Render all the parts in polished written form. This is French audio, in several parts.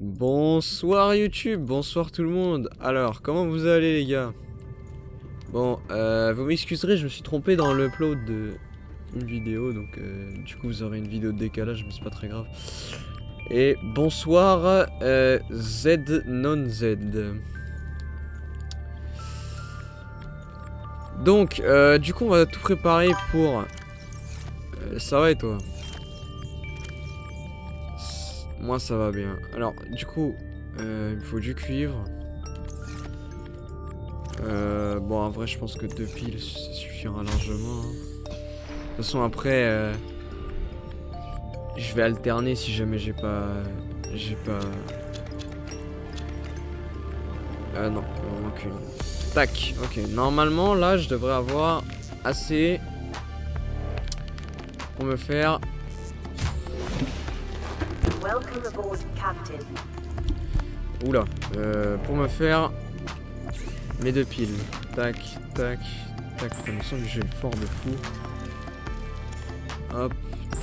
Bonsoir YouTube, bonsoir tout le monde. Alors, comment vous allez les gars? Bon, vous m'excuserez, je me suis trompé dans l'upload de une vidéo, donc du coup vous aurez une vidéo de décalage, mais c'est pas très grave. Et bonsoir Z non Z. Donc, du coup on va tout préparer pour... ça va et toi? Moi ça va bien. Alors, du coup, il me faut du cuivre. Bon, en vrai, je pense que 2 piles, ça suffira largement. Hein. De toute façon, après, je vais alterner si jamais j'ai pas... non, il m'en manque une. Tac, ok. Normalement, là, je devrais avoir assez pour me faire... Oula, pour me faire mes 2 piles. Tac, tac, tac. Ça me semble que j'ai le fort de fou. Hop,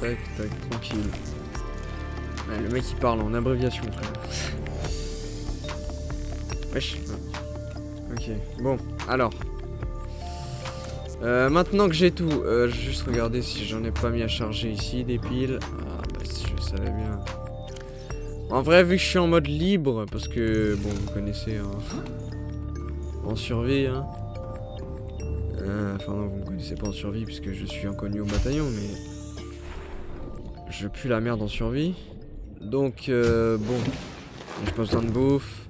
tac, tac, tranquille. Ouais, le mec il parle en abréviation, frère. Wesh. Ok, bon, alors. Maintenant que j'ai tout, je vais juste regarder si j'en ai pas mis à charger ici des piles. Ah bah si je savais bien. En vrai, vu que je suis en mode libre, parce que, bon, vous connaissez, hein, en survie, hein. Enfin non, vous me connaissez pas en survie, puisque je suis inconnu au bataillon, mais... je pue la merde en survie. Donc, bon, j'ai pas besoin de bouffe.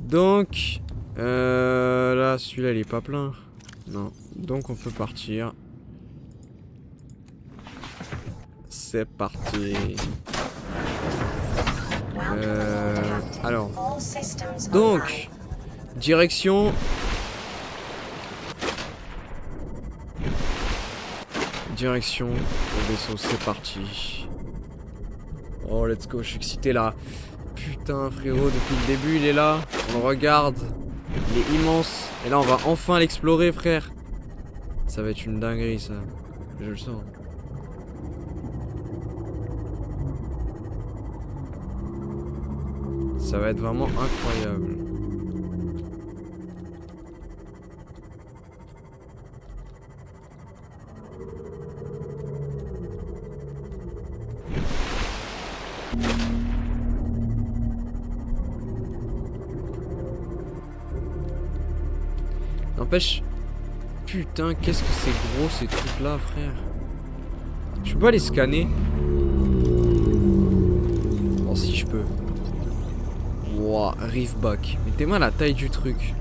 Donc, là, celui-là, il est pas plein. Non, donc on peut partir. C'est parti. Alors, donc, direction... direction le vaisseau, c'est parti. Oh, let's go, je suis excité là. Putain, frérot, depuis le début, il est là. On le regarde. Il est immense. Et là, on va enfin l'explorer, frère. Ça va être une dinguerie, ça. Je le sens. Ça va être vraiment incroyable. N'empêche... putain, qu'est-ce que c'est gros ces trucs-là, frère. Je peux pas les scanner. Oh, si je peux. Wouah, Riftback. Mettez-moi la taille du truc.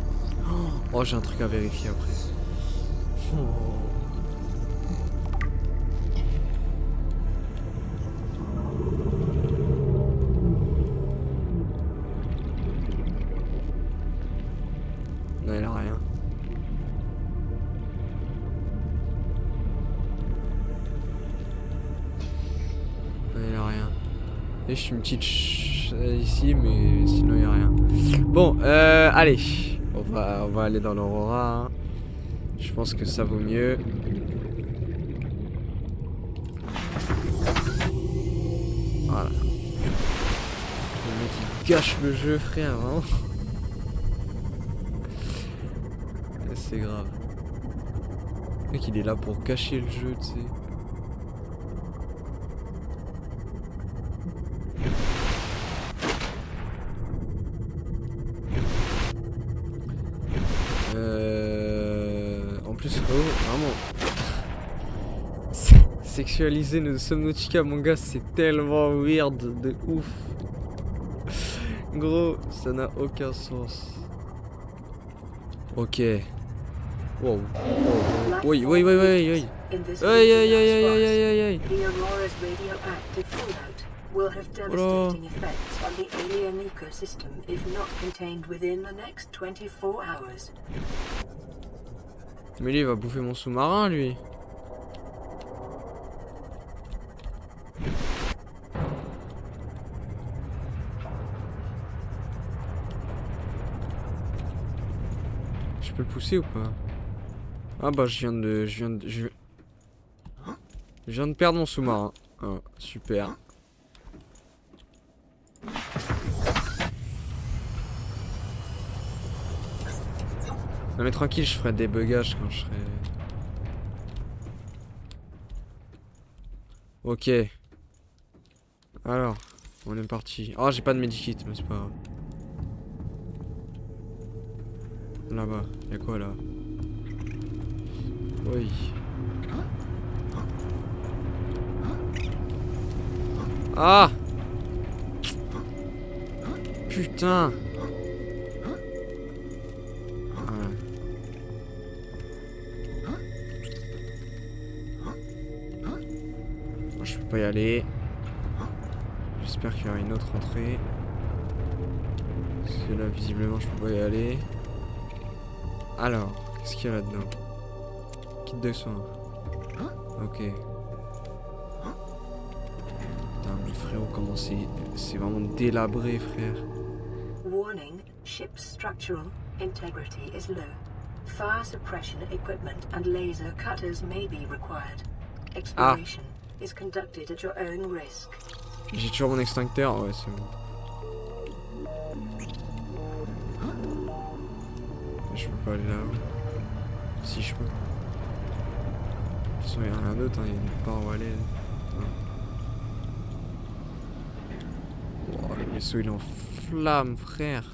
Oh, j'ai un truc à vérifier après. Oh. Non, il a rien. Non, il a rien. Et je suis une petite ici, mais sinon il n'y a rien. Bon, allez. On va aller dans l'Aurora. Hein. Je pense que ça vaut mieux. Voilà. Le mec il gâche le jeu, frère. Hein. C'est grave. Le mec il est là pour gâcher le jeu, tu sais. En plus, vraiment. Sexualiser nos Subnautica, mon gars, c'est tellement weird de ouf. Gros, ça n'a aucun sens. Ok. Wow. Oui, oui, oui, oui, oui. Aïe, aïe, aïe, aïe, aïe, aïe, aïe. Will have devastating effects on the alien ecosystem if not contained within the next 24 hours. Mais lui, il va bouffer mon sous-marin, lui. Je peux le pousser ou pas? Ah bah je viens de perdre mon sous-marin. Ah, super. Non mais tranquille, je ferai des bugages quand je serai... Ok. Alors, on est parti. Oh, j'ai pas de medikit, mais c'est pas grave. Là-bas, y'a quoi là? Oui. Ah! Putain! Voilà. Bon, je peux pas y aller. J'espère qu'il y aura une autre entrée. Parce que là, visiblement, je peux pas y aller. Alors, qu'est-ce qu'il y a là-dedans? Kit de soins. Ok. Putain, mais frérot, comment c'est vraiment délabré, frère. Warning, ship's structural integrity is low. Fire suppression equipment and laser cutters may be required. Exploration is conducted at your own risk. J'ai toujours mon extincteur, ouais, c'est bon. Je peux pas aller là-haut. Si je peux. De toute façon, il n'y a rien d'autre, hein. Il y a nulle part où aller. Oh, le vaisseau il est en flamme, frère.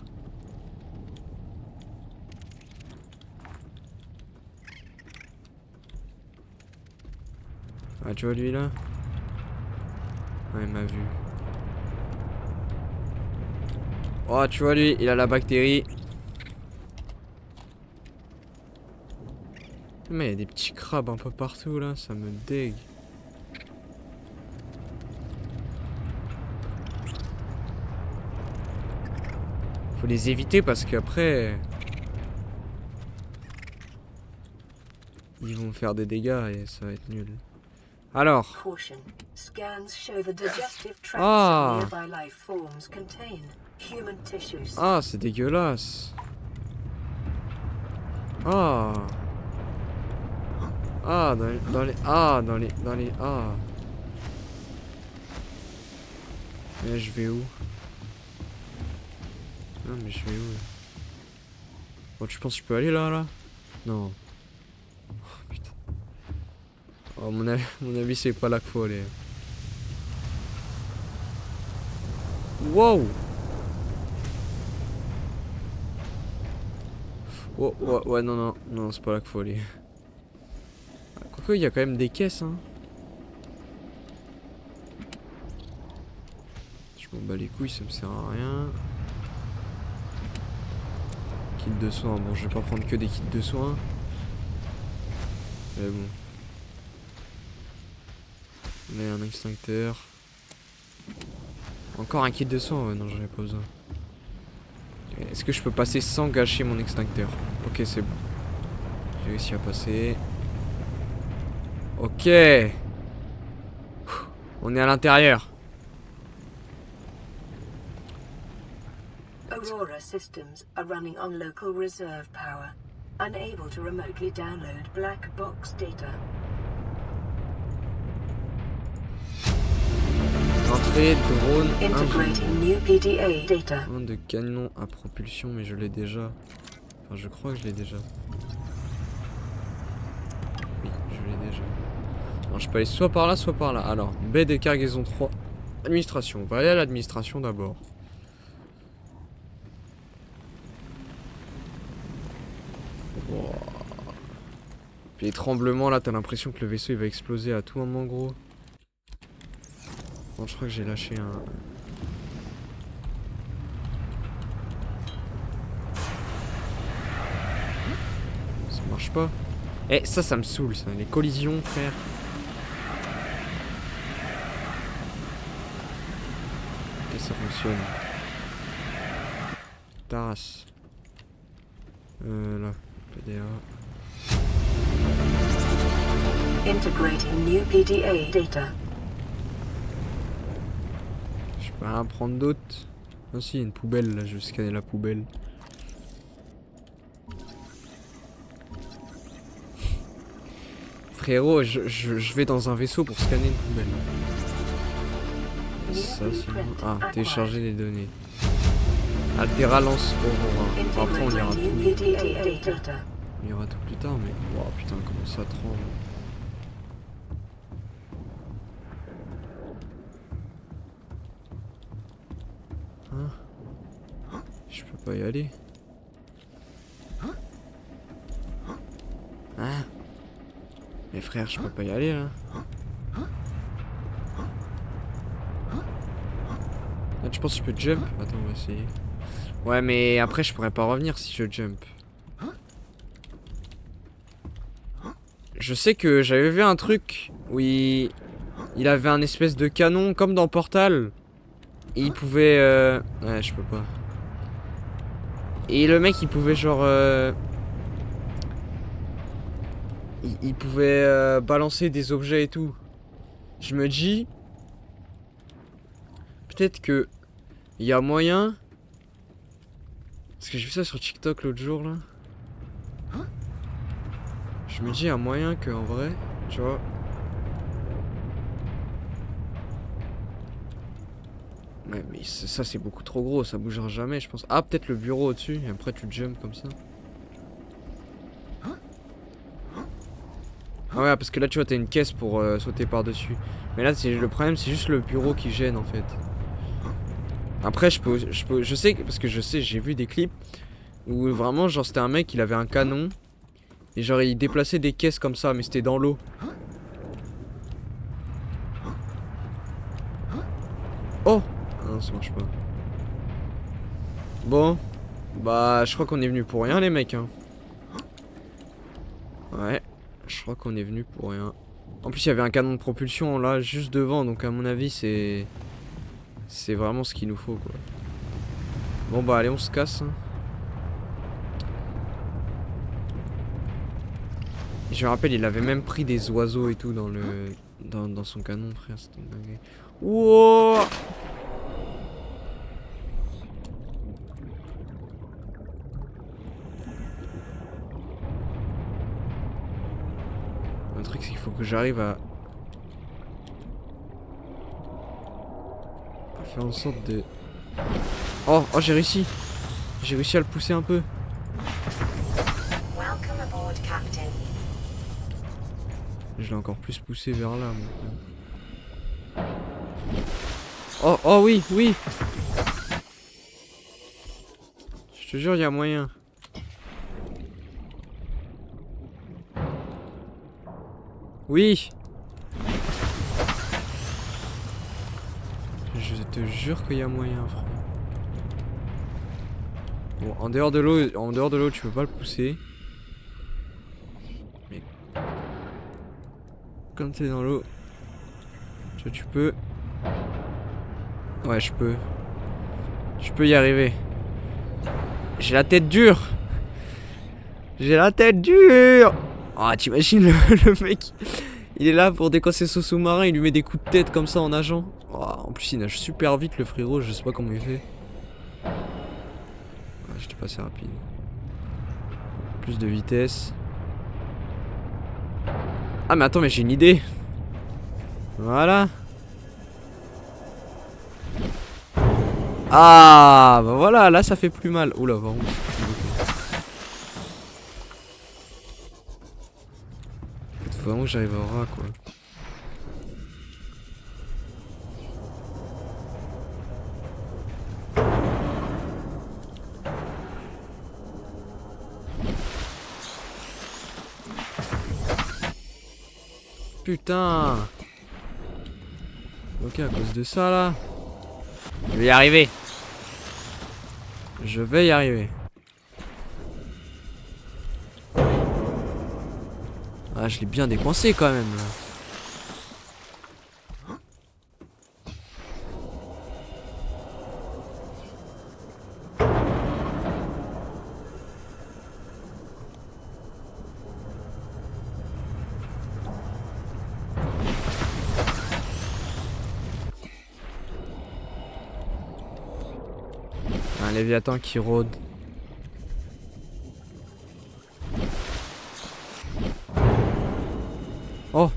Ah, tu vois lui là? Ouais, il m'a vu. Oh, tu vois lui, il a la bactérie. Mais il y a des petits crabes un peu partout là, ça me dégue. Faut les éviter parce qu'après ils vont faire des dégâts et ça va être nul. Alors. Caution. Scans show the digestive tracts Ah. of nearby life forms contain human tissues. Ah, c'est dégueulasse. Ah. Ah, dans les... Ah, dans les... Ah. Mais je vais où? Non, mais je vais où? Bon, tu penses que je peux aller là? Non. Oh, putain. Oh, mon avis, c'est pas là qu'il faut aller. Wow! Oh, ouais, non, c'est pas là qu'il faut aller. Quoique, il y a quand même des caisses, hein. Je m'en bats les couilles, ça me sert à rien. Kit de soins, bon, je vais pas prendre que des kits de soins. Mais bon. On a un extincteur. Encore un kit de soins, ouais, non, j'en ai pas besoin. Est-ce que je peux passer sans gâcher mon extincteur? Ok, c'est bon. J'ai réussi à passer. Ok. On est à l'intérieur. Aurora systems are running on local reserve power, unable to remotely download black box data. Entrée, drone, Integrating new PDA data. un de canon à propulsion, mais je l'ai déjà. Enfin, je crois que je l'ai déjà. Oui, je l'ai déjà. Alors, je peux aller soit par là, soit par là. Alors, baie de cargaison 3. Administration. On va aller à l'administration d'abord. Wow. Puis les tremblements là, t'as l'impression que le vaisseau il va exploser à tout moment, gros. Bon, je crois que j'ai lâché un... Ça marche pas. Eh, ça me saoule, ça. Les collisions, frère. Ok, ça fonctionne. Taras. Là. PDA. Integrating new PDA data. Je peux rien prendre d'autre. Ah si, il y a une poubelle là, je vais scanner la poubelle. Frérot, je vais dans un vaisseau pour scanner une poubelle. Et ça, sinon... Ah, télécharger les données. Altera lance Aurora. Bon, après on ira Integrating tout. new PDA data. On ira tout plus tard, mais. Oh putain, comment ça tremble. Hein? Je peux pas y aller. Hein? Mais frère, je peux pas y aller là. Ah, tu penses que je peux jump? Attends, on va essayer. Ouais, mais après, je pourrais pas revenir si je jump. Je sais que j'avais vu un truc où il avait un espèce de canon comme dans Portal. Et il pouvait... Ouais, je peux pas. Et le mec, il pouvait genre... Il pouvait balancer des objets et tout. Je me dis... Peut-être que... Il y a moyen... Parce que j'ai vu ça sur TikTok l'autre jour, là. Je me dis, il y a moyen que en vrai, tu vois... Ouais, mais ça, c'est beaucoup trop gros. Ça bougera jamais, je pense. Ah, peut-être le bureau au-dessus. Et après, tu jump comme ça. Ah ouais, parce que là, tu vois, t'as une caisse pour sauter par-dessus. Mais là, le problème, c'est juste le bureau qui gêne, en fait. Après, je sais, parce que je sais, j'ai vu des clips où vraiment, genre, c'était un mec, il avait un canon. Et genre, il déplaçait des caisses comme ça, mais c'était dans l'eau. Oh! Ah non, ça marche pas. Bon. Bah, je crois qu'on est venu pour rien, les mecs, hein. Ouais. Je crois qu'on est venu pour rien. En plus, il y avait un canon de propulsion là, juste devant. Donc, à mon avis, c'est vraiment ce qu'il nous faut, quoi. Bon, bah, allez, on se casse. Hein. Je me rappelle, il avait même pris des oiseaux et tout dans le dans son canon, frère. C'était une dinguerie. Wouah! Le truc, c'est qu'il faut que j'arrive à faire en sorte de... Oh, oh, j'ai réussi. J'ai réussi à le pousser un peu. Welcome aboard, Captain. Je l'ai encore plus poussé vers là, mon frère. Oh, oh oui, oui. Je te jure, il y a moyen. Oui. Je te jure qu'il y a moyen, frère. Bon, en dehors de l'eau, tu peux pas le pousser. Mais quand t'es dans l'eau, tu peux. Ouais, je peux. Je peux y arriver. J'ai la tête dure. J'ai la tête dure. Ah, t'imagines le mec, il est là pour décoincer son sous-marin, il lui met des coups de tête comme ça en nageant. Oh, en plus, il nage super vite, le frérot, je sais pas comment il fait. Ouais, j'étais pas assez rapide. Plus de vitesse. Ah, mais attends, mais j'ai une idée. Voilà. Ah, bah voilà, là ça fait plus mal. Oula, vraiment. Faut vraiment que j'arrive au rat, quoi. Putain. Ok, à cause de ça, là. Je vais y arriver. Je vais y arriver. Ah, je l'ai bien décoincé quand même, là. Un Léviathan qui rôde. Oh.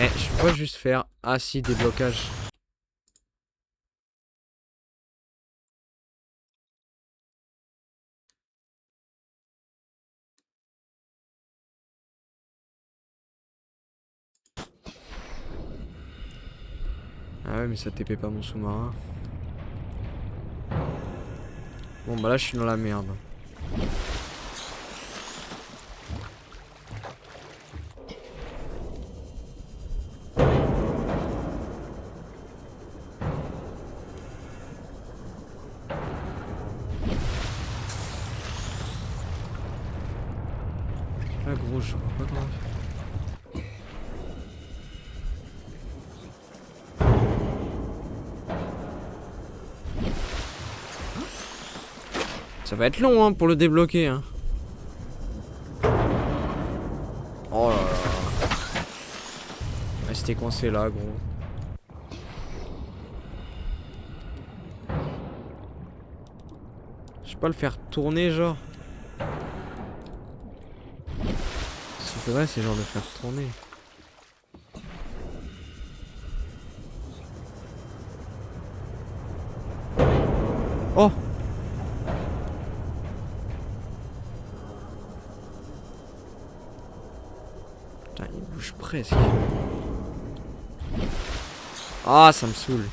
Eh, je peux pas juste faire... Ah si, déblocage. Ah ouais, mais ça TP pas mon sous-marin. Bon bah là je suis dans la merde. Là gros, je vois pas comment faire. Ça va être long hein, pour le débloquer hein. Oh là là. Restez coincé là gros. Je peux pas le faire tourner genre. Ce qu'il faudrait c'est genre de faire tourner. Oh! Putain, il bouge presque. Ah, ça me saoule.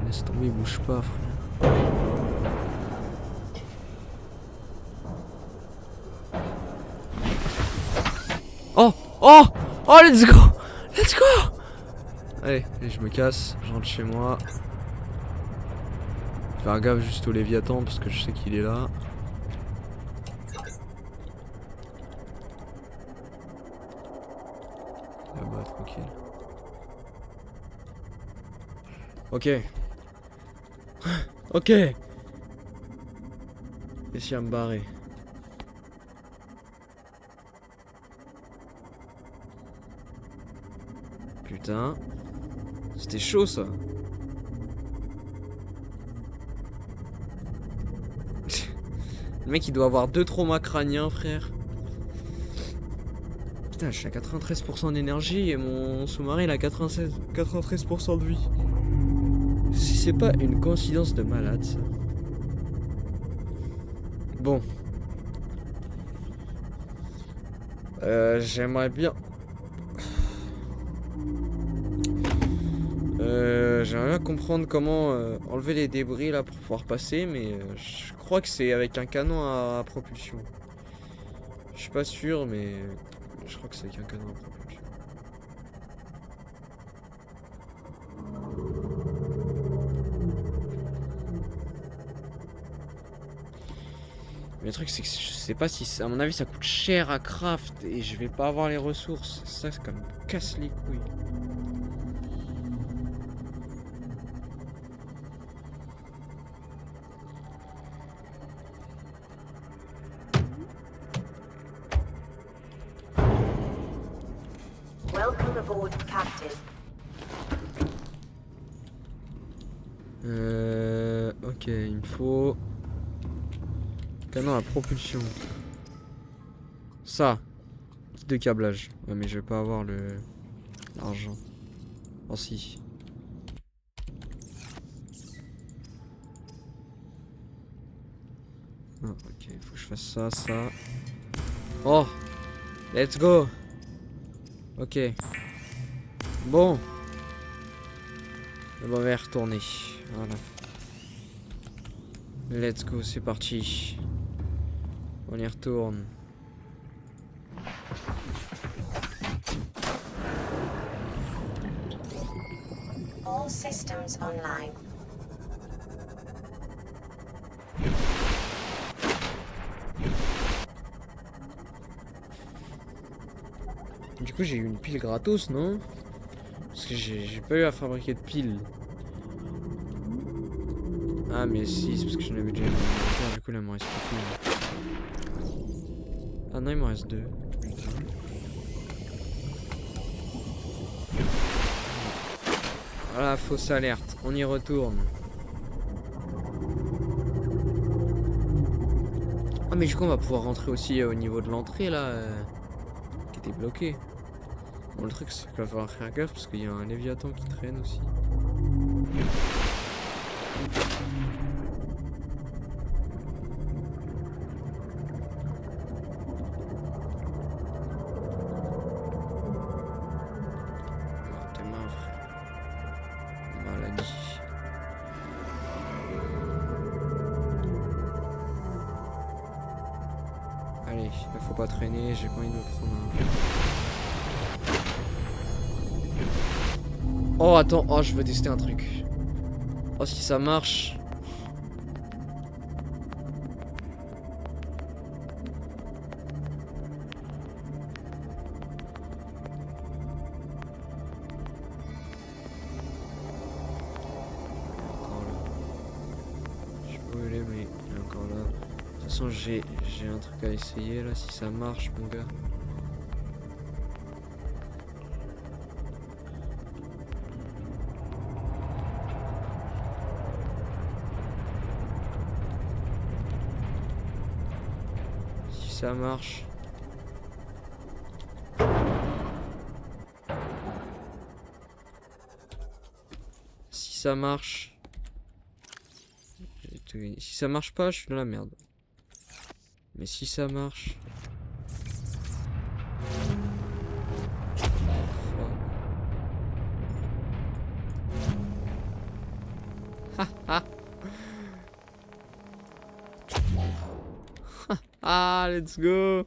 Laisse tomber, il bouge pas, frère. Oh! Oh! Oh, let's go! Let's go! Allez, je me casse, je rentre chez moi. Faire gaffe juste au Léviathan parce que je sais qu'il est là. Là-bas, tranquille. Ok. Ok. Essayer à me barrer. Putain. C'était chaud ça. Le mec il doit avoir 2 traumas crâniens frère. Putain je suis à 93% d'énergie et mon sous-marin il a 93% de vie. Si c'est pas une coïncidence de malade ça. Bon. J'aimerais bien... J'aimerais bien comprendre comment enlever les débris là pour pouvoir passer, mais je crois que c'est avec un canon à propulsion. Je suis pas sûr, mais je crois que c'est avec un canon à propulsion. Mais le truc c'est que je sais pas si, à mon avis ça coûte cher à craft et je vais pas avoir les ressources. Ça c'est comme casse les couilles. Welcome aboard, Captain. Ok, il me faut... Canon à propulsion. Ça. Kit de câblage. Ouais, mais je vais pas avoir l'argent. Oh si. Ah, ok, il faut que je fasse ça, ça. Oh! Let's go! Ok. Bon. On va y retourner. Voilà. Let's go, c'est parti. On y retourne. All systems online. Du coup, j'ai eu une pile gratos, non? Parce que j'ai pas eu à fabriquer de piles. Ah mais si, c'est parce que j'en avais déjà une. Du coup là il m'en reste plus. Ah non il m'en reste 2. Voilà, fausse alerte, on y retourne. Ah mais du coup on va pouvoir rentrer aussi au niveau de l'entrée là, qui était bloqué. Bon le truc c'est qu'il va falloir faire gaffe parce qu'il y a un léviathan qui traîne aussi. T'es mort frère. Maladie. Allez, il faut pas traîner, j'ai pas envie de me prendre un... Oh attends, oh je veux tester un truc. Oh si ça marche. Encore là. Je suis brûlé mais il est encore là. De toute façon j'ai un truc à essayer là si ça marche mon gars. Si ça marche. Si ça marche. J'ai tout gagné. Si ça marche pas, je suis dans la merde. Mais si ça marche. Ah, let's go.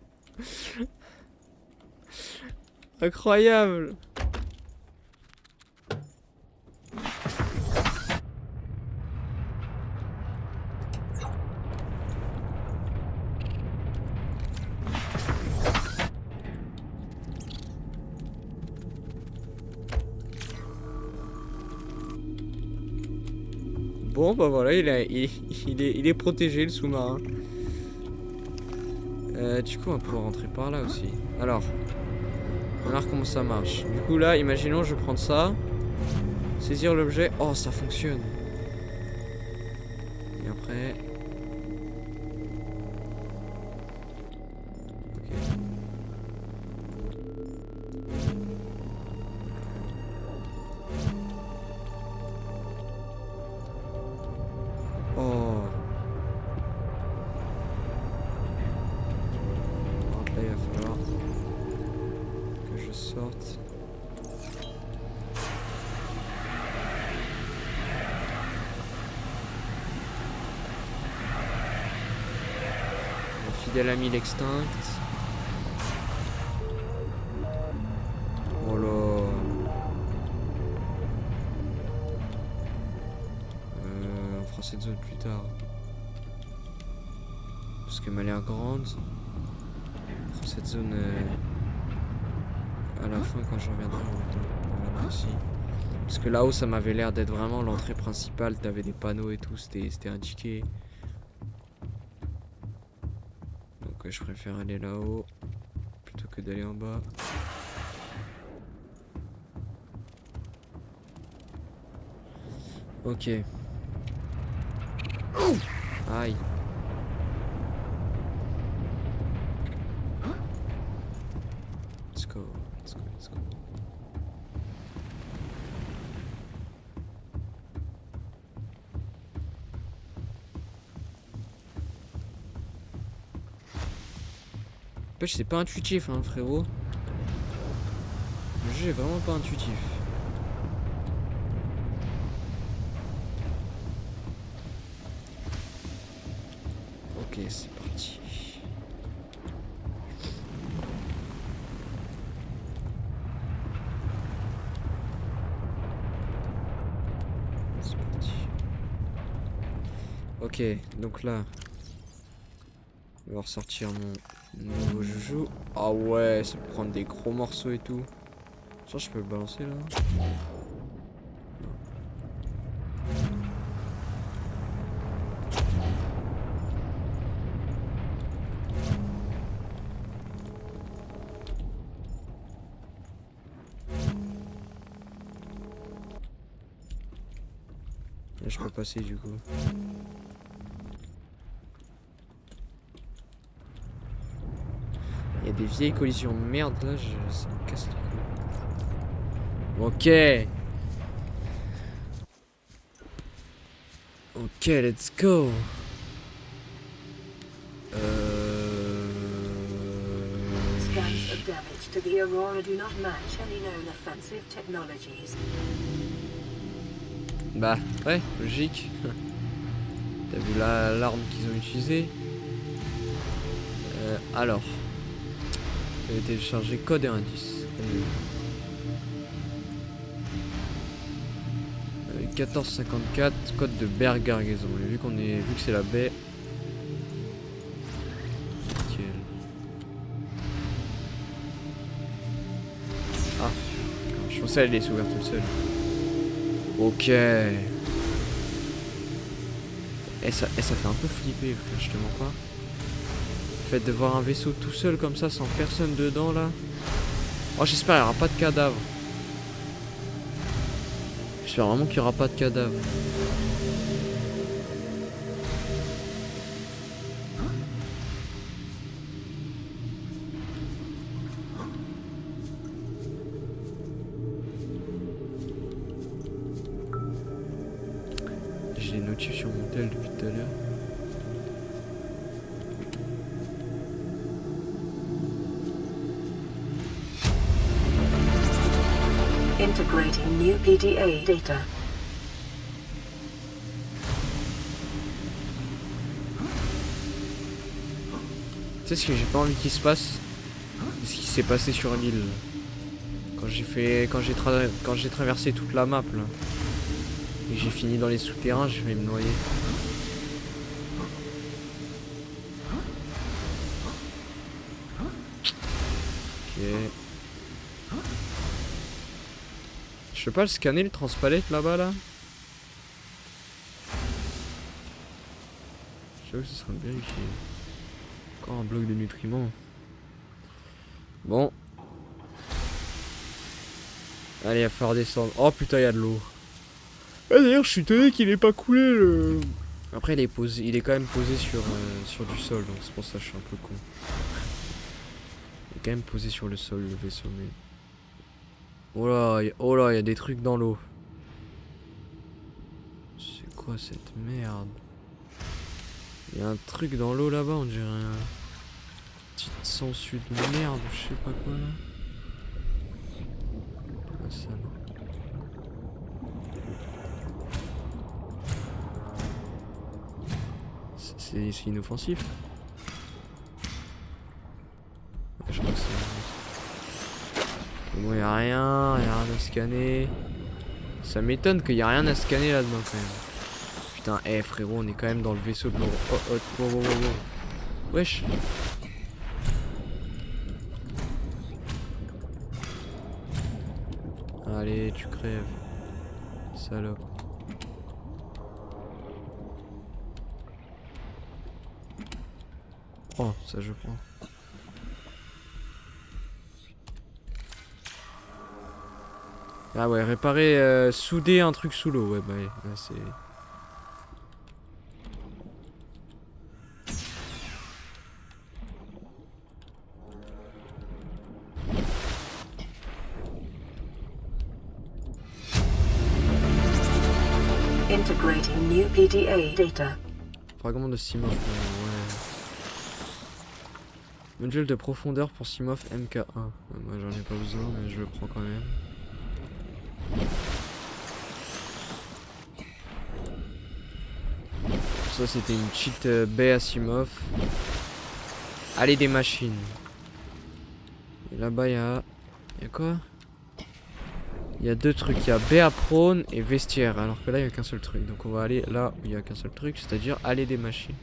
Incroyable. Bon bah voilà, il est protégé le sous-marin. Du coup on va pouvoir rentrer par là aussi. Alors, on va voir comment ça marche. Du coup là, imaginons je vais prendre ça. Saisir l'objet. Oh ça fonctionne. Et après... Ok. Oh. Là il va falloir que je sorte. Mon fidèle ami l'extinct. Oh là. On fera cette zone plus tard. Parce qu'elle m'a l'air grande. On fera cette zone à la fin quand je reviendrai. On reviendra ici. Parce que là-haut ça m'avait l'air d'être vraiment l'entrée principale. T'avais des panneaux et tout, c'était indiqué. Donc je préfère aller là-haut plutôt que d'aller en bas. Ok. Aïe. Let's go, let's go, let's go. C'est pas intuitif hein frérot. Le jeu est vraiment pas intuitif. Ok c'est parti. C'est parti. Ok donc là je vais ressortir mon nouveau joujou. Ah ouais, ça peut prendre des gros morceaux et tout. Genre, je peux le balancer là. Là, je peux passer du coup. Il y a des vieilles collisions de merde là, ça me casse les couilles. Ok. Ok, let's go. Scans of damage to the Aurora do not match any known offensive technologies. Bah ouais, logique. T'as vu l'arme qu'ils ont utilisée. Alors. J'ai téléchargé code et indice. 1454, code de Bergargaison. Et vu que c'est la baie. Nickel. Ah, je pensais qu'elle allait s'ouvrir toute seule. Ok. Ça fait un peu flipper, frère, je te mens pas. Le fait de voir un vaisseau tout seul comme ça, sans personne dedans là. Oh, j'espère qu'il n'y aura pas de cadavres. J'espère vraiment qu'il n'y aura pas de cadavres. J'ai des notifs sur mon tel depuis tout à l'heure. Integrating new PDA data. Tu sais ce que j'ai pas envie qu'il se passe? C'est ce qui s'est passé sur l'île. Quand j'ai traversé toute la map là. Et j'ai fini dans les souterrains, je vais me noyer. Ok. Je peux pas le scanner le transpalette là-bas là? J'avoue que ce serait bien utile. Encore un bloc de nutriments. Bon. Allez, il va falloir descendre. Oh putain, il y a de l'eau. Ah, d'ailleurs, je suis étonné qu'il ait pas coulé le... Après, il est quand même posé sur du sol, donc c'est pour ça que je suis un peu con. Il est quand même posé sur le sol, le vaisseau, mais... Oh là, il y a des trucs dans l'eau. C'est quoi cette merde? Il y a un truc dans l'eau là-bas, on dirait un... Petite sangsue de merde, je sais pas quoi là. Ah, ça, non. C'est inoffensif. Ouais, je crois que c'est... Bon, y a rien à scanner. Ça m'étonne qu'il y a rien à scanner là-dedans quand même. Putain, frérot, on est quand même dans le vaisseau de l'eau. Oh. Wesh. Allez, tu crèves. Salope. Oh, ça je prends. Ah ouais, réparer, souder un truc sous l'eau. Ouais, bah ouais, là c'est... Integrating new PDA data. Fragment de Simov, ouais. Module de profondeur pour Simov MK1. Moi j'en ai pas besoin, mais je le prends quand même. Ça c'était une cheat baie à Simov. Allez, des machines. Et là-bas il y a quoi? Il y a deux trucs, il y a baie à prône et vestiaire, alors que là il n'y a qu'un seul truc. Donc on va aller là où il n'y a qu'un seul truc, c'est-à-dire aller des machines.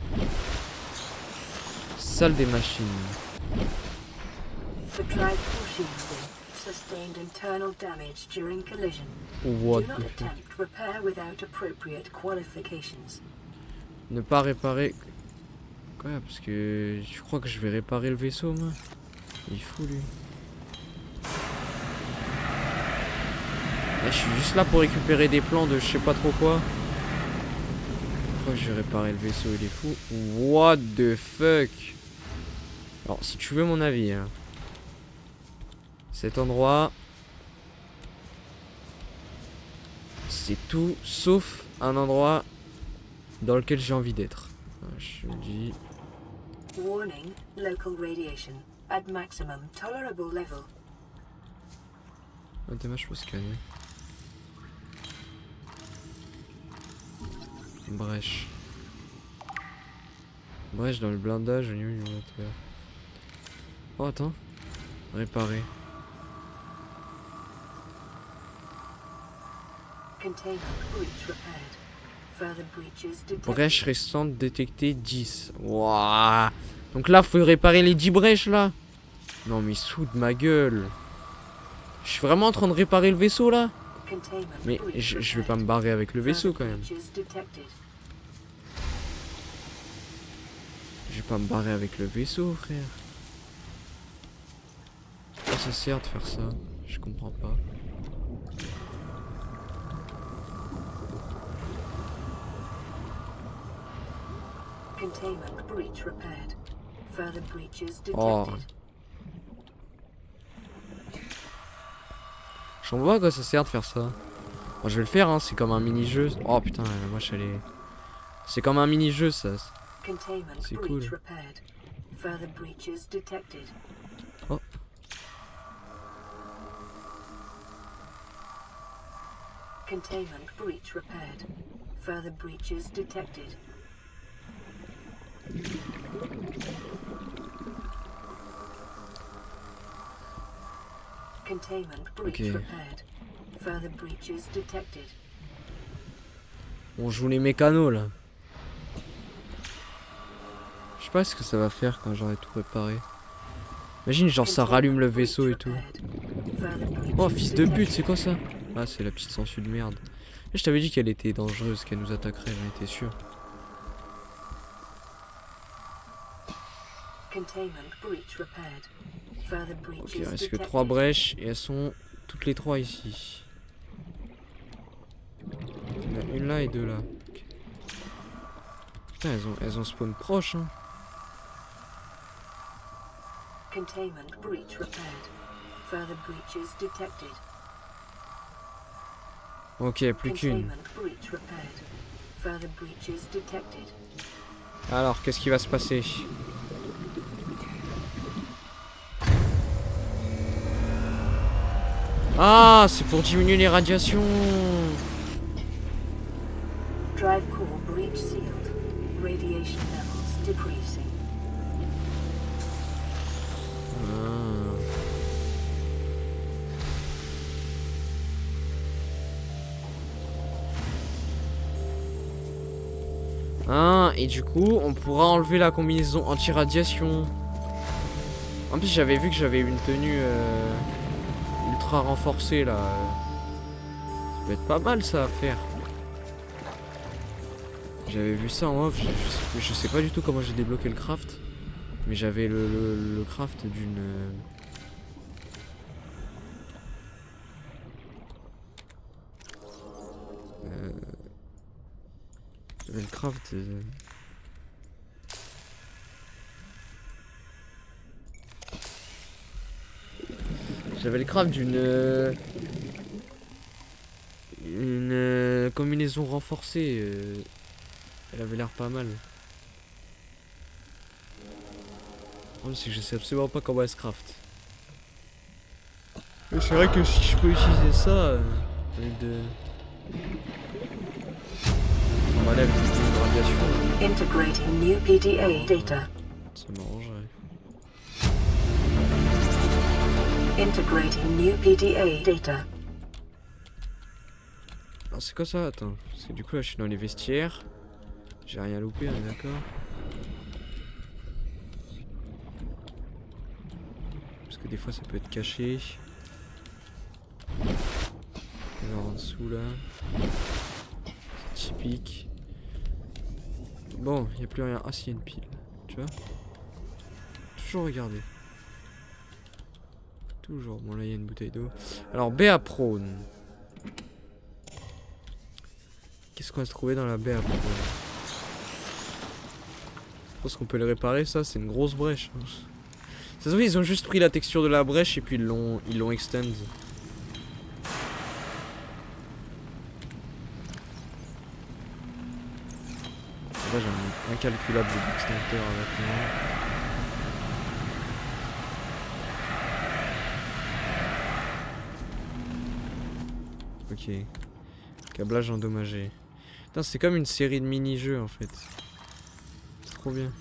Salle des machines. Supply pushing bin. sustained internal damage during collision. What Do not the fuck. attempt repair without appropriate qualifications. Ne pas réparer... Quoi? Parce que... Tu crois que je vais réparer le vaisseau, moi? Il est fou, lui. Là, je suis juste là pour récupérer des plans de je sais pas trop quoi. Je crois que je vais réparer le vaisseau, il est fou. What the fuck? Alors, si tu veux mon avis, hein. Cet endroit... C'est tout sauf un endroit dans lequel j'ai envie d'être. Je me dis... Warning, local radiation at maximum tolerable level. Ah, dommage, je peux scanner. Brèche. Brèche dans le blindage au niveau du moteur. Oh, attends. Réparer. Containment breach repaired. Further breaches detected. Brèche restante détectée 10. Wouah. Donc là, faut réparer les 10 brèches là. Non, mais sous de ma gueule. Je suis vraiment en train de réparer le vaisseau là. Containment Mais breach je vais pas repaired. me barrer avec le vaisseau Further quand même. breaches detected. Je vais pas me barrer avec le vaisseau, frère. Pourquoi ça sert de faire ça? Je comprends pas. Containment breach repaired. Further breaches detected. Oh. Je comprends pas à quoi ça sert de faire ça. Bon, je vais le faire, hein. C'est comme un mini-jeu. Oh putain, la vache, elle est... C'est comme un mini-jeu, ça. Containment C'est breach cool. repaired. Further breaches detected. Oh. Containment breach repaired. Further breaches detected. Containment breach Ok. repaired. Further breaches detected. On joue les mécanos, là. Je sais pas ce que ça va faire quand j'aurai tout réparé. Imagine, genre, ça rallume le vaisseau et tout. Oh, fils de pute, c'est quoi ça? Ah, c'est la petite sangsue de merde. Je t'avais dit qu'elle était dangereuse, qu'elle nous attaquerait, j'en étais sûr. Ok, il reste que 3 brèches et elles sont toutes les 3 ici. Il y en a une là et 2 là. Ok. Putain, elles ont spawn proche, hein. Containment breach repaired. Further breaches detected. Ok, plus qu'une. Containment breach repaired. Further breaches detected. Alors, qu'est-ce qui va se passer? Ah, c'est pour diminuer les radiations. Drive core breach sealed. Radiation levels decreasing. Ah, et du coup, on pourra enlever la combinaison anti-radiation. En plus, j'avais vu que j'avais une tenue ultra renforcée là. Ça peut être pas mal ça à faire. J'avais vu ça en off. Je sais pas du tout comment j'ai débloqué le craft. Mais j'avais le craft d'une... J'avais le craft... J'avais le craft d'une... Une combinaison renforcée. Elle avait l'air pas mal. Le problème c'est que je sais absolument pas comment elle se craft. Mais c'est vrai que si je peux utiliser ça avec de... On va aller avec une radiation. Integrating new PDA data. Ça m'arrangerait. Integrating new PDA data. Alors c'est quoi ça? Attends. Parce que du coup là je suis dans les vestiaires. J'ai rien loupé, on est d'accord? Parce que des fois ça peut être caché. Genre en dessous là. Typique. Bon, il n'y a plus rien. Ah si, il y a une pile. Tu vois? Toujours regarder. Toujours. Bon là il y a une bouteille d'eau. Alors baie à prône. Qu'est-ce qu'on va se trouver dans la baie à prône? Je pense qu'on peut le réparer, ça c'est une grosse brèche. Ça se trouve ils ont juste pris la texture de la brèche et puis ils l'ont extend. Là j'ai un incalculable d'extincteur avec moi. Ok. Câblage endommagé. Putain, c'est comme une série de mini-jeux en fait. C'est trop bien.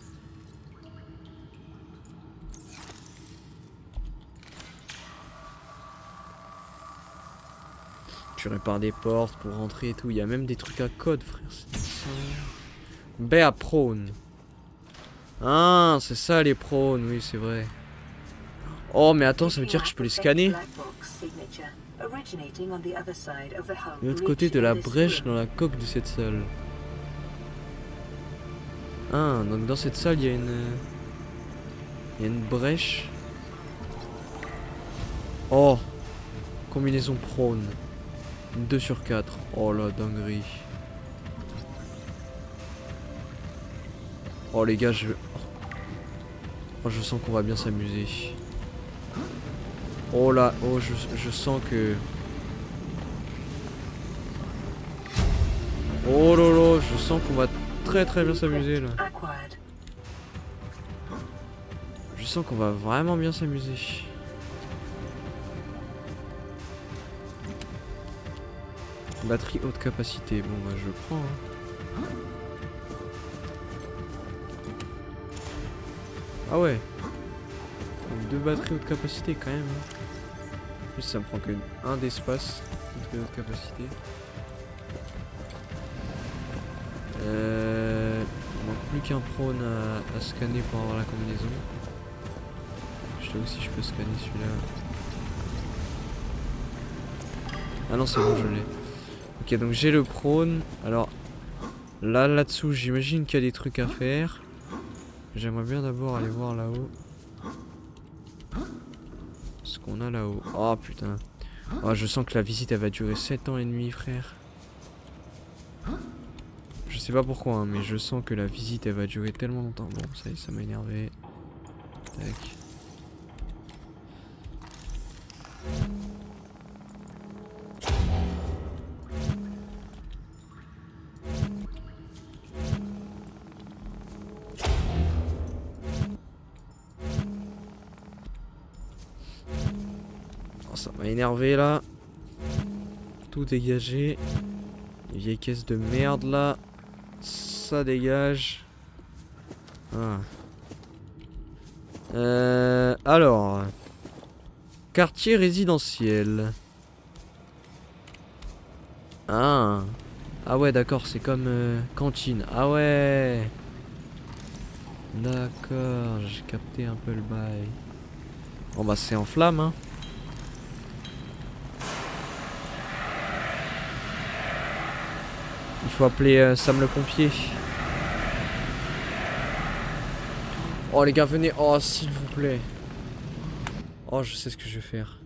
Tu répares des portes pour rentrer et tout. Il y a même des trucs à code, frère. Baie à prône. Ah, c'est ça les prônes, oui, c'est vrai. Oh, mais attends, ça veut dire que je peux les scanner. De l'autre côté de la brèche dans la coque de cette salle. Ah, donc dans cette salle, il y a une brèche. Oh, combinaison prône. 2 sur 4. Oh la dinguerie. Oh les gars, oh, je sens qu'on va bien s'amuser. Oh là, oh je sens que... Oh lolo, je sens qu'on va très bien s'amuser là. Je sens qu'on va vraiment bien s'amuser. Batterie haute capacité, bon bah je prends hein. Ah ouais. 2 batteries haute capacité quand même hein. En plus ça me prend que 1 d'espace. Batterie haute capacité. Il manque plus qu'un prône à scanner pour avoir la combinaison. Je sais aussi si je peux scanner celui-là. Ah non c'est bon je l'ai. Ok donc j'ai le prône. Alors là-dessous j'imagine qu'il y a des trucs à faire. J'aimerais bien d'abord aller voir là-haut. Ce qu'on a là-haut. Oh putain. Oh je sens que la visite elle va durer 7 ans et demi frère. Je sais pas pourquoi hein, mais je sens que la visite elle va durer tellement longtemps. Bon ça y est ça m'a énervé. Tac. Oh, ça m'a énervé là. Tout dégagé. Les vieilles caisses de merde là. Ça dégage. Ah. Alors. Quartier résidentiel. Ah. Ah ouais d'accord c'est comme cantine. Ah ouais. D'accord j'ai capté un peu le bail. Bon bah c'est en flamme hein. Il faut appeler Sam le pompier. Oh les gars venez. Oh s'il vous plaît. Oh je sais ce que je vais faire.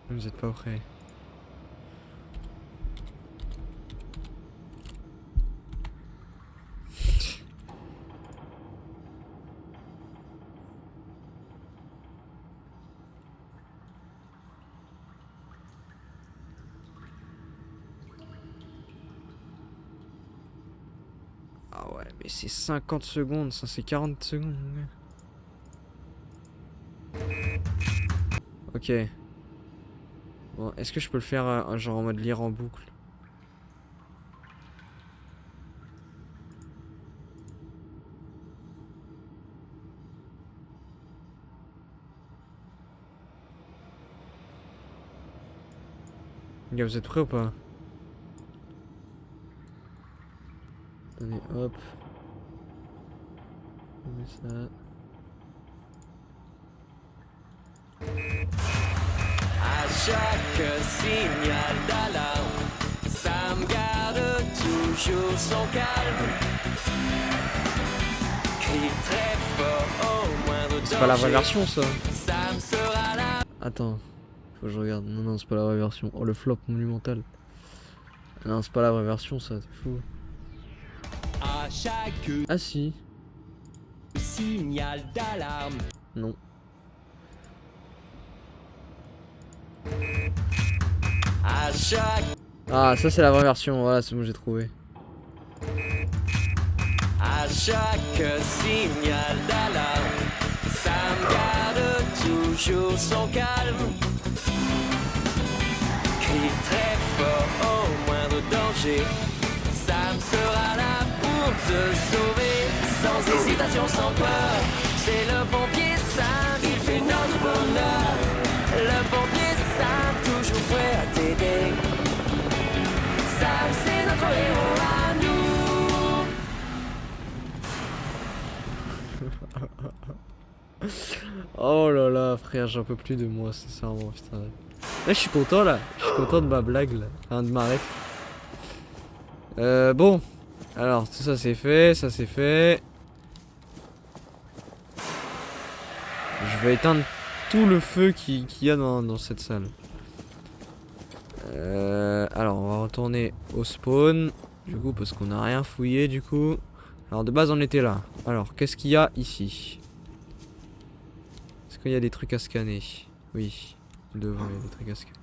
Vous êtes pas prêts. Ah ouais, mais c'est 50 secondes, ça c'est 40 secondes. Ok. Bon, est-ce que je peux le faire genre en mode lire en boucle? Ok. gars, vous êtes prêts ou pas? Attendez, hop. On met ça. À chaque signal d'alarme, Sam garde toujours son calme. Crie très fort au moindre danger. C'est pas la vraie version ça. Sam sera là. Attends, faut que je regarde. Non, non, c'est pas la vraie version. Oh, le flop monumental. Non, c'est pas la vraie version ça, c'est fou. À chaque Ah si. signal d'alarme, Non. à chaque, Ah, ça c'est la vraie version. Voilà, c'est bon, j'ai trouvé. à chaque signal d'alarme, Sam garde toujours son calme. Crie très fort au moindre danger. Sam sera là pour te sauver, sans hésitation, sans peur. C'est le pompier Sam, il fait notre bonheur. Le pompier Sam, toujours prêt à t'aider. Sam, c'est notre héros à nous. Oh là là, frère, j'en peux plus de moi, sincèrement, putain. Là, je suis content là. Je suis content de ma blague là. Enfin, de ma ref. Bon. Alors, tout ça c'est fait, ça c'est fait. Je vais éteindre tout le feu qu'il y a dans cette salle. Alors, on va retourner au spawn. Du coup, parce qu'on n'a rien fouillé du coup. Alors, de base, on était là. Alors, qu'est-ce qu'il y a ici? Est-ce qu'il y a des trucs à scanner? Oui. Devant, il y a des trucs à scanner.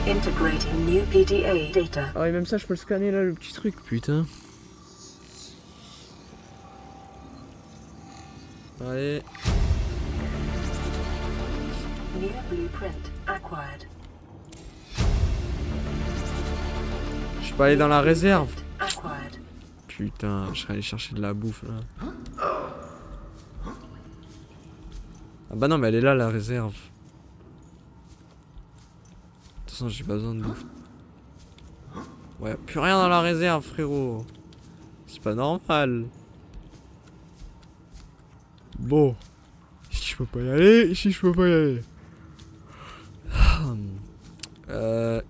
Integrating new PDA data. Ah, et même ça, je peux le scanner là, le petit truc. Putain. Allez. New blueprint acquired. Je peux aller dans la réserve. Acquired. Putain, je serais allé chercher de la bouffe là. Ah bah non, mais elle est là la réserve. De toute façon, j'ai pas besoin de bouffe. Ouais, plus rien dans la réserve, frérot. C'est pas normal. Bon. Si je peux pas y aller, si je peux pas y aller.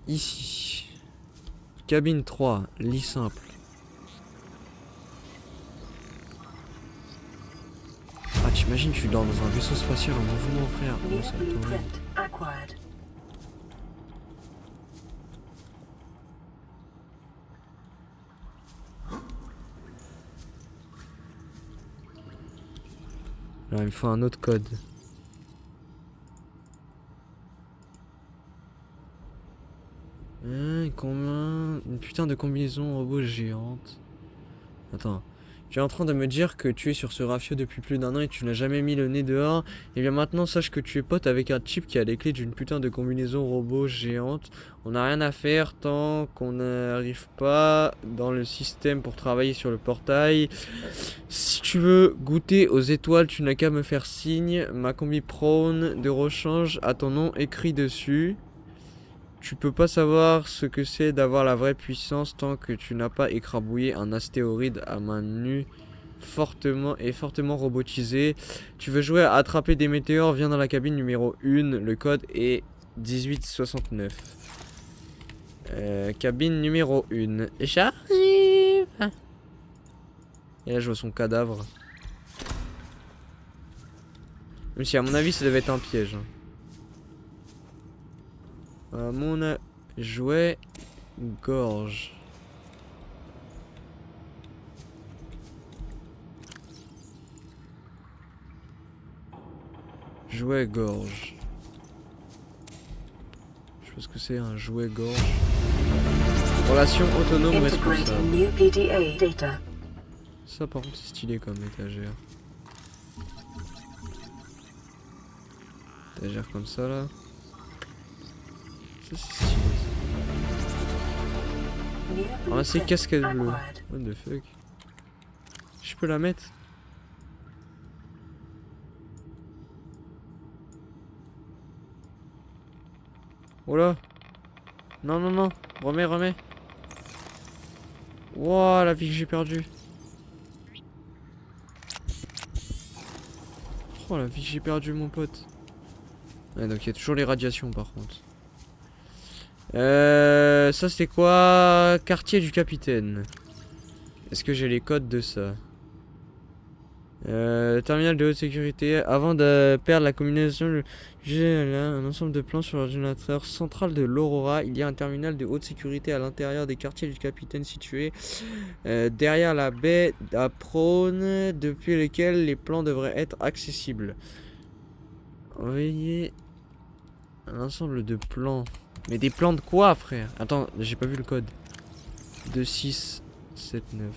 Ici. Cabine 3, lit simple. Ah, t'imagines, tu dors dans un vaisseau spatial en mouvement, frère. New Oh, ça me tombe. blueprint acquired. Là, il me faut un autre code. Combien... Une putain de combinaison robot géante. Attends. Tu es en train de me dire que tu es sur ce rafio depuis plus d'1 an et tu n'as jamais mis le nez dehors. Et bien maintenant, sache que tu es pote avec un chip qui a les clés d'une putain de combinaison robot géante. On n'a rien à faire tant qu'on n'arrive pas dans le système pour travailler sur le portail. Si tu veux goûter aux étoiles, tu n'as qu'à me faire signe. Ma combi prône de rechange a ton nom écrit dessus. Tu peux pas savoir ce que c'est d'avoir la vraie puissance tant que tu n'as pas écrabouillé un astéroïde à main nue fortement robotisé. Tu veux jouer à attraper des météores, viens dans la cabine numéro 1. Le code est 1869. Cabine numéro 1. J'arrive. Et là je vois son cadavre. Même si à mon avis ça devait être un piège. Mon jouet gorge. Jouet gorge. Je pense que c'est un jouet gorge. Relation autonome responsable. Integrating new PDA data. Ça par contre c'est stylé comme étagère. Étagère comme ça là. Ça c'est stylé. New Ramasser blueprint casquette bleue. acquired. What the fuck. Je peux la mettre? Oh là. Non, non, non. Remets, remets. Wouah, la vie que j'ai perdue. Oh, la vie que j'ai perdue, mon pote. Ouais, donc il y a toujours les radiations, par contre. Ça, c'est quoi? Quartier du capitaine. Est-ce que j'ai les codes de ça? Terminal de haute sécurité. Avant de perdre la combinaison, j'ai là un ensemble de plans sur l'ordinateur central de l'Aurora. Il y a un terminal de haute sécurité à l'intérieur des quartiers du capitaine situé derrière la baie à prône, depuis lesquels les plans devraient être accessibles. Envoyez un ensemble de plans. Mais des plans de quoi, frère? Attends, j'ai pas vu le code. 2679.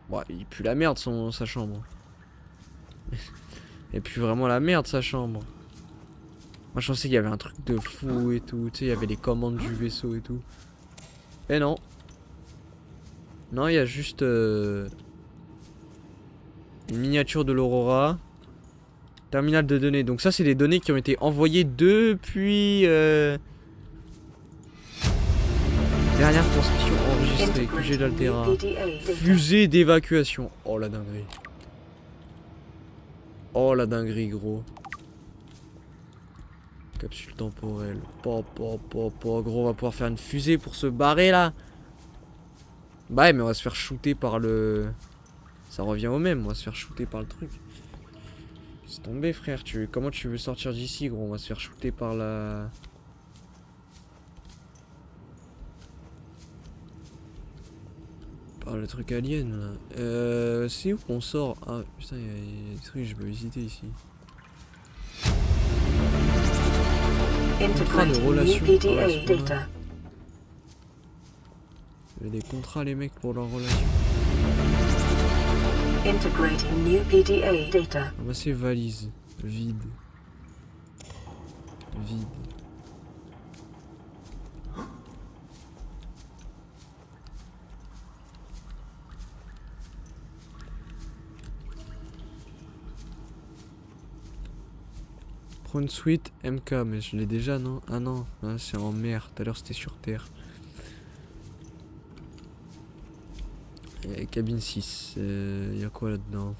Ouais, il pue la merde sa chambre. Il pue vraiment la merde sa chambre. Moi je pensais qu'il y avait un truc de fou et tout. Tu sais, il y avait les commandes du vaisseau et tout. Et non. Non, il y a juste une miniature de l'Aurora. Terminal de données. Donc ça c'est des données qui ont été envoyées depuis... Dernière transmission enregistrée. QG d'Altera. Fusée d'évacuation. Oh la dinguerie. Oh la dinguerie, gros. Capsule temporelle. Gros, on va pouvoir faire une fusée pour se barrer là. Bah ouais, mais on va se faire shooter par le... Ça revient au même, on va se faire shooter par le truc. C'est tombé, frère. Comment tu veux sortir d'ici, gros? On va se faire shooter par la... Par le truc alien là. C'est où qu'on sort? Ah putain, il y a des trucs que je peux visiter ici. Contrat de relation. Il y a des contrats les mecs pour leur relation. Integrating new PDA data. Ah bah c'est valise. Vide. Vide. Prune suite MK, mais je l'ai déjà, non? Ah non, ah, c'est en mer. Tout à l'heure c'était sur terre. Cabine 6, y a quoi là-dedans?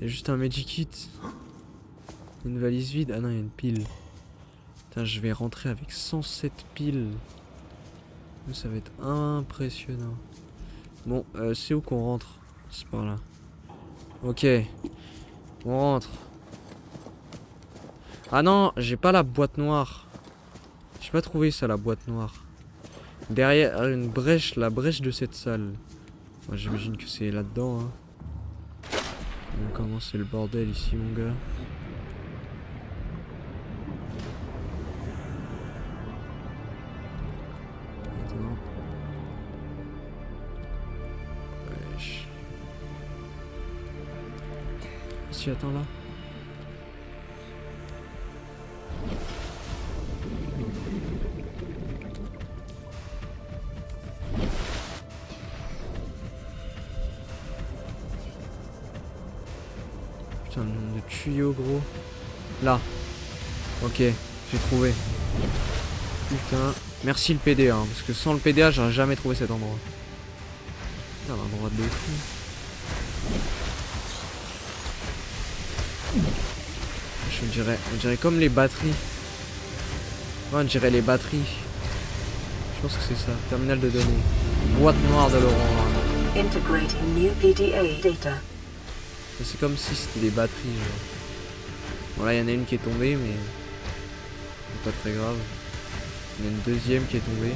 Y a juste un Medikit. Une valise vide. Ah non, y a une pile. Putain, je vais rentrer avec 107 piles. Ça va être impressionnant. Bon, c'est où qu'on rentre? C'est par là. Ok. On rentre. Ah non, j'ai pas la boîte noire. J'ai pas trouvé ça, la boîte noire. Derrière une brèche, la brèche de cette salle. Moi, j'imagine que c'est là-dedans. Hein. Donc, comment c'est le bordel ici, mon gars? Attends. Wesh. Si, attends là. Putain, le nombre de tuyaux, gros. Là. Ok, j'ai trouvé. Putain. Merci le PDA, hein, parce que sans le PDA, j'aurais jamais trouvé cet endroit. Putain, un endroit de fou. On dirait comme les batteries. Ouais, on dirait les batteries. Je pense que c'est ça. Terminal de données. Boîte noire de l'Aurora. Integrating new PDA data. C'est comme si c'était des batteries. Genre. Bon, là, il y en a une qui est tombée, mais c'est pas très grave. Il y en a une deuxième qui est tombée.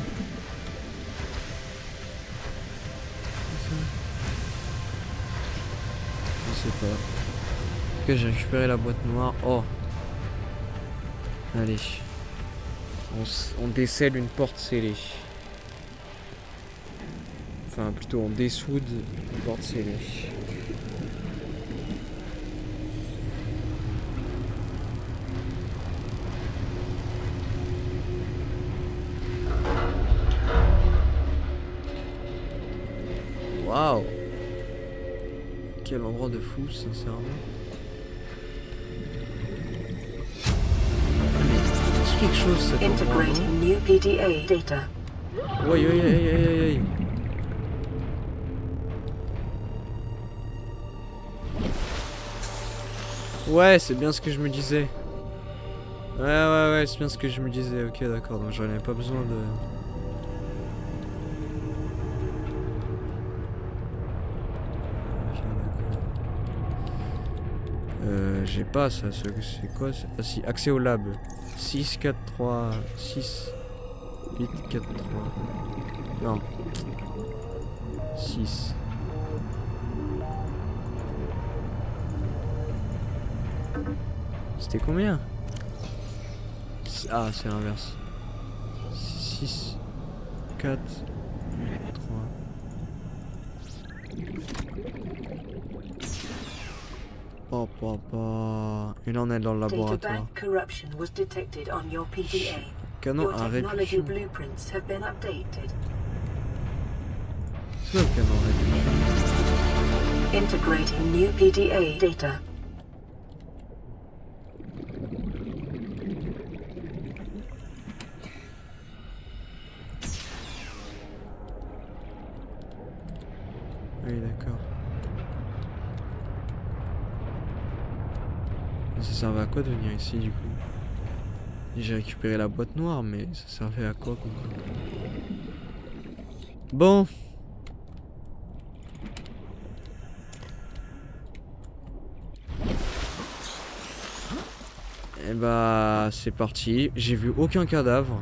Je sais pas. Ok, j'ai récupéré la boîte noire. Oh. Allez. On décèle une porte scellée. Enfin, plutôt on dessoude une porte scellée. Waouh. Quel endroit de fou, sincèrement. C'est quelque chose cet endroit, non? Integrating new PDA data. Oui, oui, oui, oui, oui. Ouais, c'est bien ce que je me disais. Ouais, c'est bien ce que je me disais. Ok, d'accord, donc j'en avais pas besoin de... Ok, d'accord. J'ai pas ça, c'est quoi ça? Ah si, accès au lab. 6, 4, 3, 6, 8, 4, 3. Non. 6. C'était combien? Ah, c'est l'inverse. 6, 4, 8, 3. Papa. Et là, on est dans le laboratoire. Databank corruption was detected on your PDA. Canon Your à technology répulsion. blueprints have been updated. C'est quoi le canon à répulsion? Integrating new PDA data. Oui, d'accord. Ça servait à quoi de venir ici du coup? J'ai récupéré la boîte noire, mais ça servait à quoi concrètement? Bon. Et bah c'est parti. J'ai vu aucun cadavre.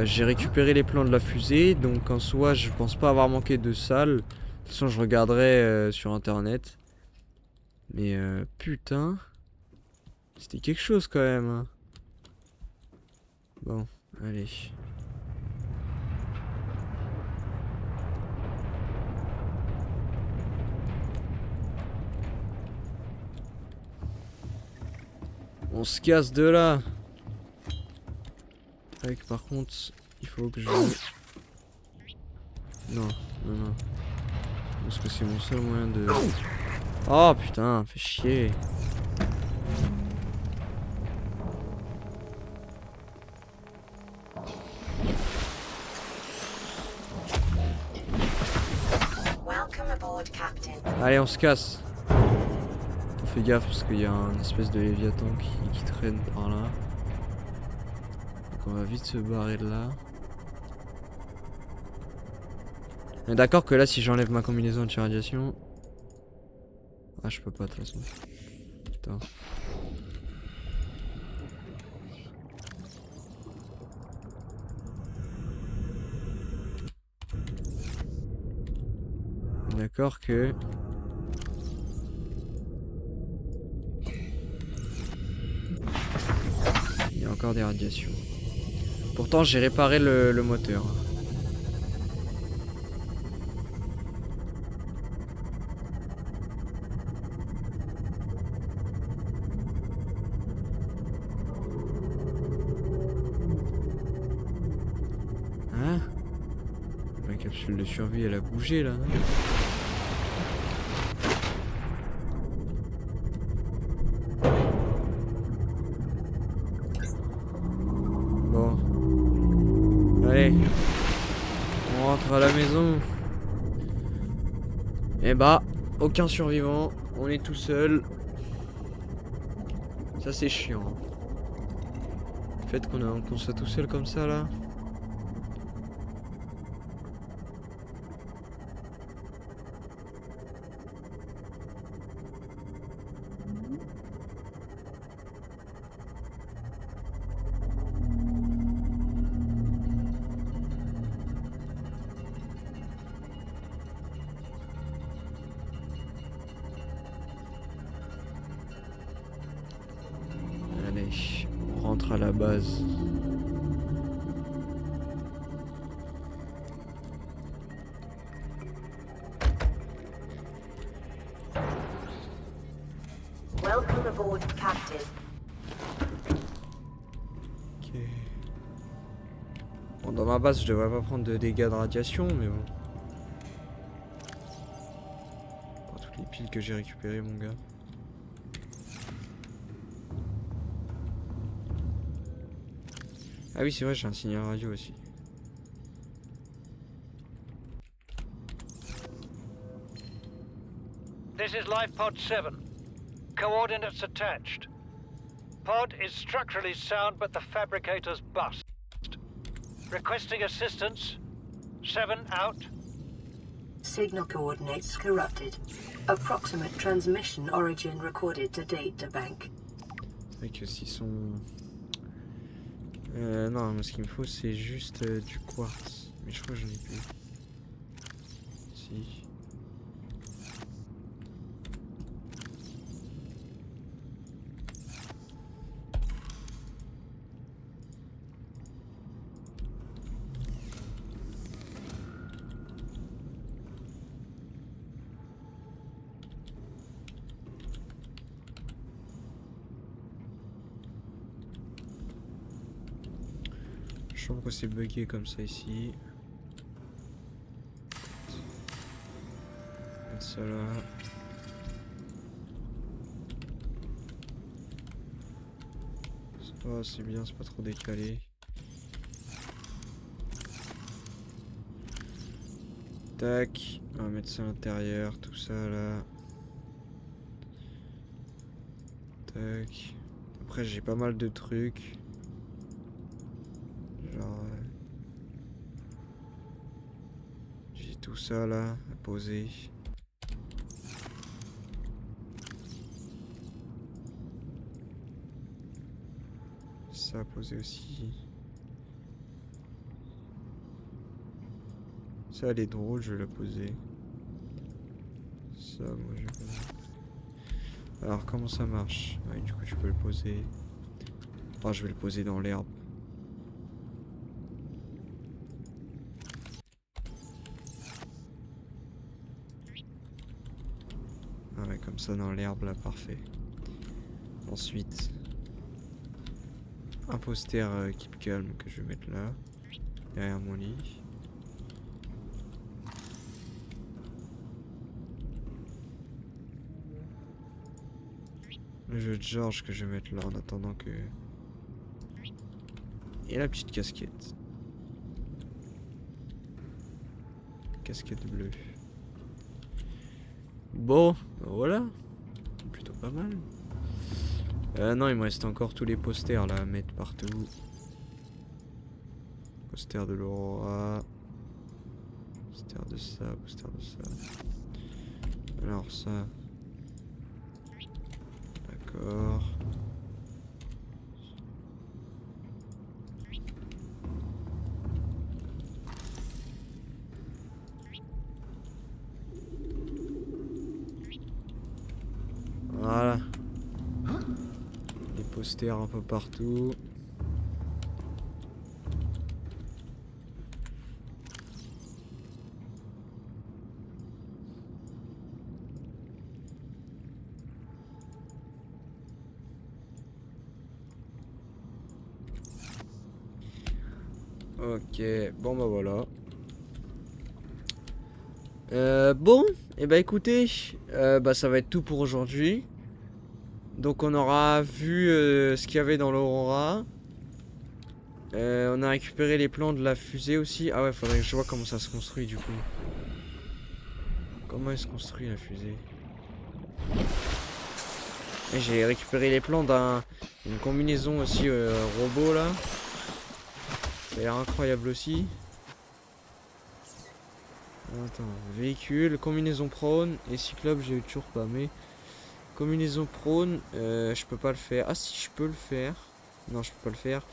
J'ai récupéré les plans de la fusée, donc en soi je pense pas avoir manqué de salles. De toute façon je regarderai sur internet. Mais putain, c'était quelque chose quand même. Hein. Bon, allez. On se casse de là. Avec par contre, il faut que je... Non. Parce que c'est mon seul moyen de... Oh putain, fais chier. Welcome aboard, Captain. Allez, on se casse. On fait gaffe parce qu'il y a un espèce de léviathan qui traîne par là. Donc on va vite se barrer de là. On est d'accord que là, si j'enlève ma combinaison anti-radiation... Ah, je peux pas de toute façon. Putain. D'accord que... Il y a encore des radiations. Pourtant, j'ai réparé le moteur. Hein? Ma capsule de survie, elle a bougé là. Bon. Allez. On rentre à la maison. Et bah, aucun survivant. On est tout seul. Ça c'est chiant. Le fait qu'on soit tout seul comme ça là. Allez, on rentre à la base. Welcome aboard, Captain. Ok. Bon, dans ma base, je devrais pas prendre de dégâts de radiation, mais bon. piles que j'ai récupérées, mon gars. Ah oui, c'est vrai, j'ai un signal radio aussi. This is Life Pod 7. Coordinates attached. Pod is structurally sound, but the fabricator's bust. Requesting assistance. 7 out. Signal coordinates corrupted. Approximate transmission origin recorded to data bank. C'est vrai que s'ils sont... non, moi, ce qu'il me faut, c'est juste du quartz. Mais je crois que j'en ai plus. Si. Je sais pas pourquoi c'est bugué comme ça ici. Mettre ça là. Oh, c'est bien, c'est pas trop décalé. Tac, on va mettre ça à l'intérieur, tout ça là. Tac. Après j'ai pas mal de trucs. Genre... j'ai tout ça là à poser. Ça à poser aussi. Ça elle est drôle, je vais la poser. Ça moi je vais poser. Alors comment ça marche? Ouais, du coup tu peux le poser. Enfin je vais le poser dans l'herbe. Ah ouais, comme ça dans l'herbe là, parfait. Ensuite, un poster Keep Calm que je vais mettre là, derrière mon lit. Le jeu de George que je vais mettre là en attendant que... Et la petite casquette. Casquette bleue. Bon, ben voilà. Plutôt pas mal. Non, il me reste encore tous les posters là à mettre partout. Poster de l'Aurora. Poster de ça, poster de ça. Alors ça. D'accord. Voilà. Des posters un peu partout. Ok, bon bah voilà. Bon, et bah écoutez, bah ça va être tout pour aujourd'hui. Donc on aura vu ce qu'il y avait dans l'Aurora. On a récupéré les plans de la fusée aussi. Ah ouais, faudrait que je vois comment ça se construit du coup. Comment elle se construit la fusée? Et j'ai récupéré les plans d'une combinaison aussi robot là. Ça a l'air incroyable aussi. Attends, véhicule, combinaison prone et cyclope, j'ai toujours pas, mais combinaison prone, je peux pas le faire. Ah si, je peux le faire. Non, je peux pas le faire.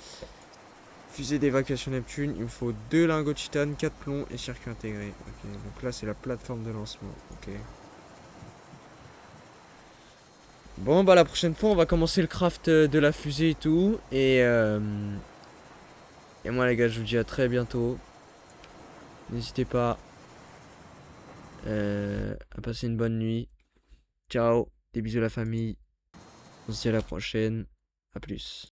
Fusée d'évacuation Neptune, il me faut 2 lingots de titane, 4 plombs et circuit intégré. Ok, donc là c'est la plateforme de lancement. Ok. Bon bah la prochaine fois on va commencer le craft de la fusée et tout. Et moi les gars, je vous dis à très bientôt. N'hésitez pas à passer une bonne nuit. Ciao, des bisous la famille. On se dit à la prochaine. À plus.